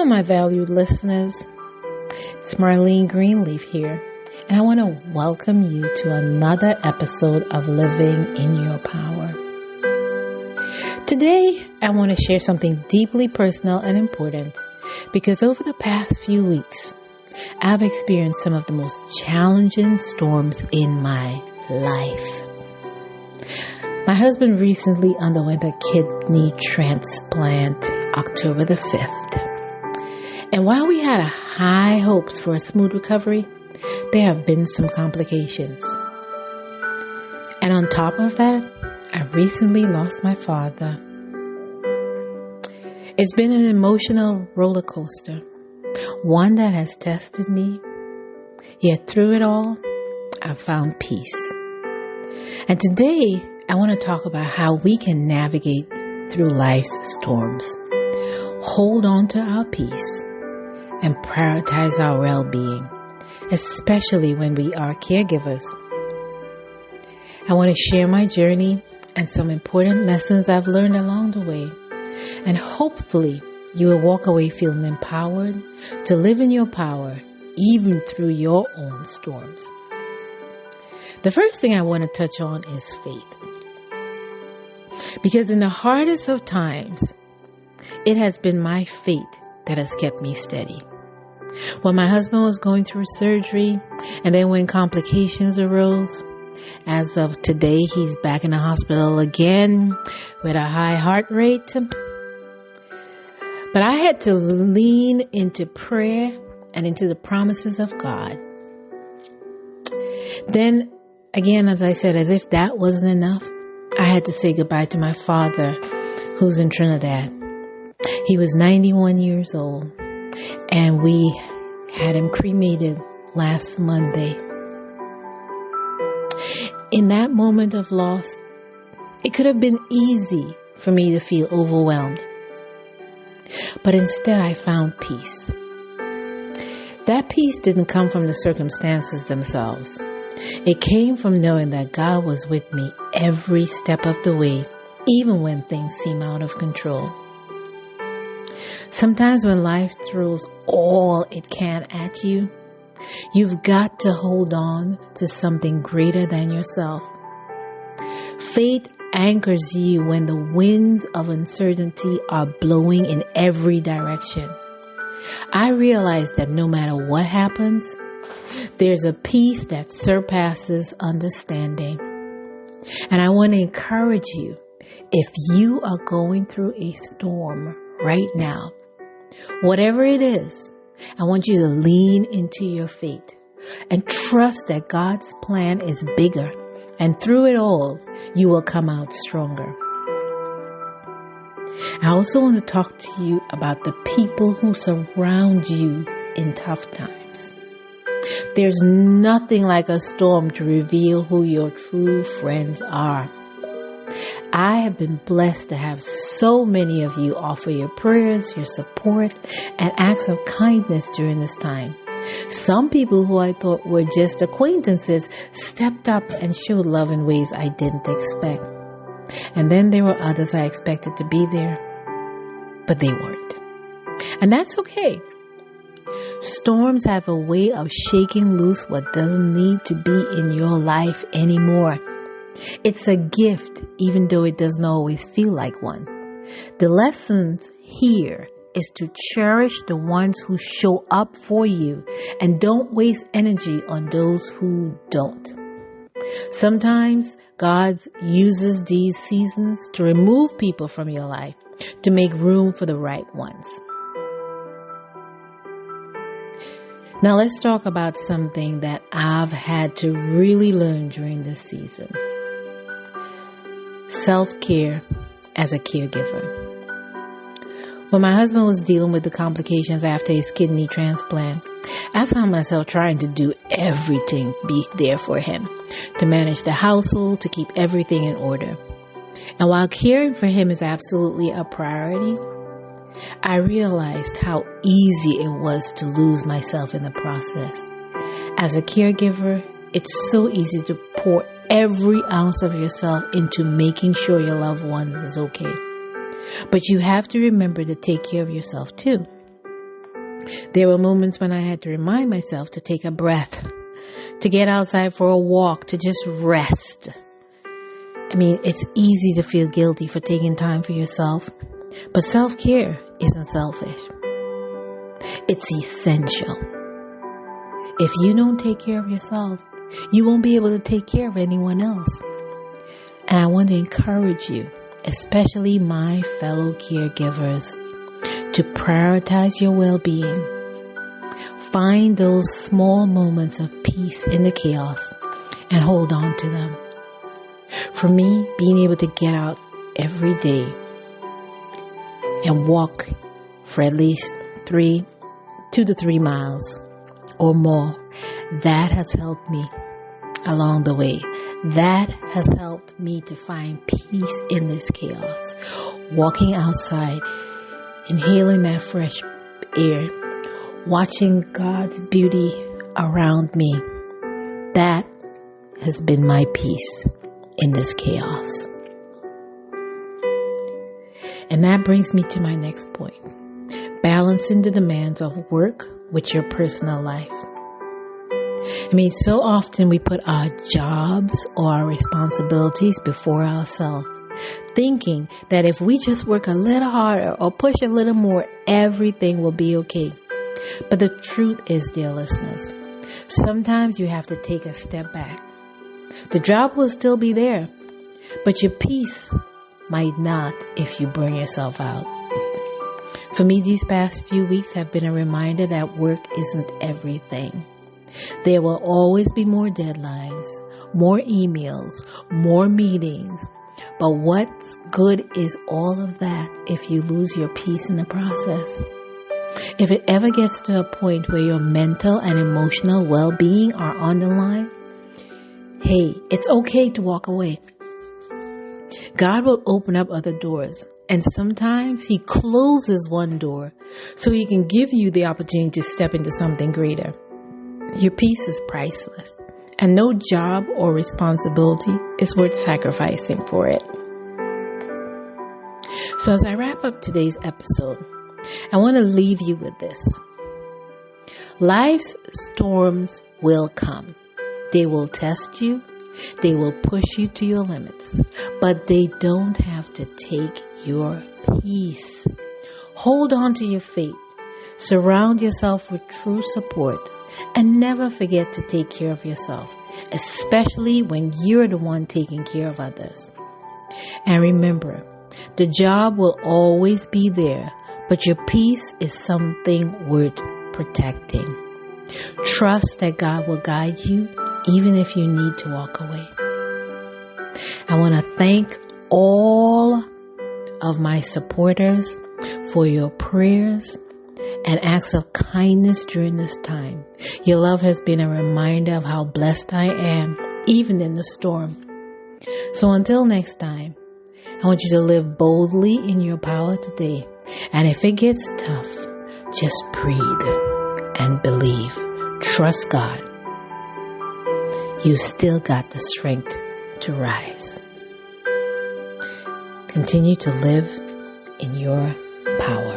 Hello, my valued listeners. It's Marleen Greenleaf here, and I want to welcome you to another episode of Living in Your Power. Today, I want to share something deeply personal and important because over the past few weeks, I've experienced some of the most challenging storms in my life. My husband recently underwent a kidney transplant October the 5th. And while we had high hopes for a smooth recovery, there have been some complications. And on top of that, I recently lost my father. It's been an emotional roller coaster, one that has tested me. Yet through it all, I found peace. And today, I want to talk about how we can navigate through life's storms, hold on to our peace, and prioritize our well-being, especially when we are caregivers. I want to share my journey and some important lessons I've learned along the way, and hopefully you will walk away feeling empowered to live in your power, even through your own storms. The first thing I want to touch on is faith. Because in the hardest of times, it has been my faith that has kept me steady. When my husband was going through surgery, and then when complications arose, as of today, he's back in the hospital again with a high heart rate. But I had to lean into prayer and into the promises of God. Then, again, as I said, as if that wasn't enough, I had to say goodbye to my father, who's in Trinidad. He was 91 years old, and we had him cremated last Monday. In that moment of loss, it could have been easy for me to feel overwhelmed. But instead, I found peace. That peace didn't come from the circumstances themselves. It came from knowing that God was with me every step of the way, even when things seem out of control. Sometimes when life throws all it can at you, you've got to hold on to something greater than yourself. Faith anchors you when the winds of uncertainty are blowing in every direction. I realize that no matter what happens, there's a peace that surpasses understanding. And I want to encourage you, if you are going through a storm right now, whatever it is, I want you to lean into your faith and trust that God's plan is bigger, and through it all, you will come out stronger. I also want to talk to you about the people who surround you in tough times. There's nothing like a storm to reveal who your true friends are. I have been blessed to have so many of you offer your prayers, your support, and acts of kindness during this time. Some people who I thought were just acquaintances stepped up and showed love in ways I didn't expect. And then there were others I expected to be there, but they weren't. And that's okay. Storms have a way of shaking loose what doesn't need to be in your life anymore. It's a gift, even though it doesn't always feel like one. The lessons here is to cherish the ones who show up for you and don't waste energy on those who don't. Sometimes God uses these seasons to remove people from your life to make room for the right ones. Now let's talk about something that I've had to really learn during this season. Self-care as a caregiver. When my husband was dealing with the complications after his kidney transplant, I found myself trying to do everything, be there for him, to manage the household, to keep everything in order. And while caring for him is absolutely a priority, I realized how easy it was to lose myself in the process. As a caregiver, it's so easy to pour every ounce of yourself into making sure your loved ones is okay. But you have to remember to take care of yourself too. There were moments when I had to remind myself to take a breath, to get outside for a walk, to just rest. I mean, it's easy to feel guilty for taking time for yourself, but self-care isn't selfish. It's essential. If you don't take care of yourself, you won't be able to take care of anyone else. And I want to encourage you, especially my fellow caregivers, to prioritize your well-being. Find those small moments of peace in the chaos and hold on to them. For me, being able to get out every day and walk for at least 2 to 3 miles or more, that has helped me along the way. That has helped me to find peace in this chaos. Walking outside, inhaling that fresh air, watching God's beauty around me, that has been my peace in this chaos. And that brings me to my next point. Balancing the demands of work with your personal life. I mean, so often we put our jobs or our responsibilities before ourselves, thinking that if we just work a little harder or push a little more, everything will be okay. But the truth is, dear listeners, sometimes you have to take a step back. The job will still be there, but your peace might not if you burn yourself out. For me, these past few weeks have been a reminder that work isn't everything. There will always be more deadlines, more emails, more meetings. But what's good is all of that if you lose your peace in the process? If it ever gets to a point where your mental and emotional well-being are on the line, hey, it's okay to walk away. God will open up other doors, and sometimes He closes one door so He can give you the opportunity to step into something greater. Your peace is priceless, and no job or responsibility is worth sacrificing for it. So as I wrap up today's episode, I want to leave you with this. Life's storms will come. They will test you. They will push you to your limits, but they don't have to take your peace. Hold on to your faith. Surround yourself with true support, and never forget to take care of yourself, especially when you're the one taking care of others. And remember, the job will always be there, but your peace is something worth protecting. Trust that God will guide you even if you need to walk away. I want to thank all of my supporters for your prayers and acts of kindness during this time. Your love has been a reminder of how blessed I am, even in the storm. So until next time, I want you to live boldly in your power today. And if it gets tough, just breathe and believe. Trust God. You still got the strength to rise. Continue to live in your power.